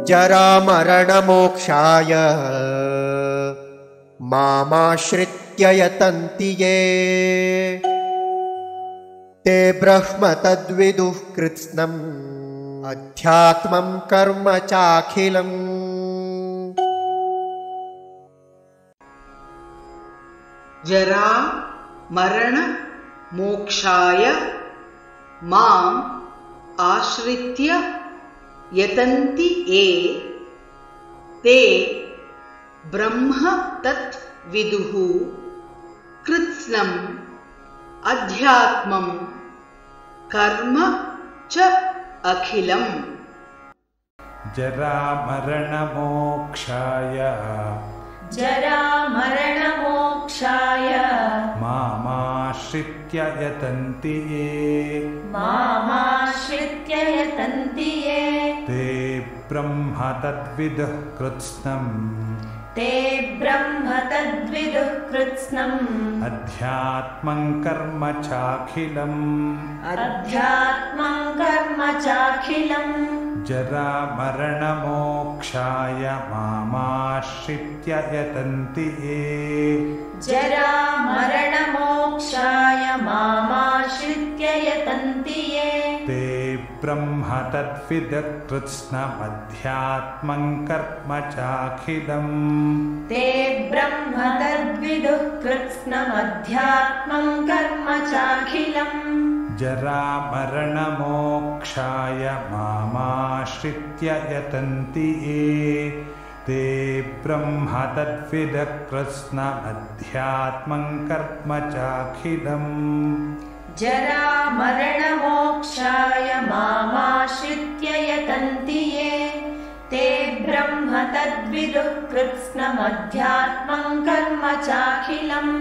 जरामरणमोक्षाय मामाश्रित्य यतन्ति ये ते ब्रह्म तद्विदुः कृत्स्नम् अध्यात्मं कर्म चाखिलम्। जरा मरण मोक्षाय माम् आश्रित्य यतन्ति ये ते ब्रह्म तत् विदुः कृत्स्नम् अध्यात्मं कर्म च अखिलम्। जरामरणमोक्षाय मामाश्रित्य यतन्ति ये ते ब्रह्म तद्विदुः कृत्स्नम् अध्यात्मं कर्म चाखिलम्। जरामरणमोक्षाय मामाश्रित्य यतन्ति ये ते ब्रह्म तद्विदुः कृत्स्नम् अध्यात्मं कर्म चाखिलम्। जरामरणमोक्षाय मामाश्रित्य यतन्ति ये ते ब्रह्म तद्विदुः कृत्स्नम् अध्यात्मं कर्म चाखिलम्। जरामरणमोक्षाय मामाश्रित्य यतन्ति ये ते ब्रह्म तद्विदुः कृत्स्नम् अध्यात्मं कर्म चाखिलम्।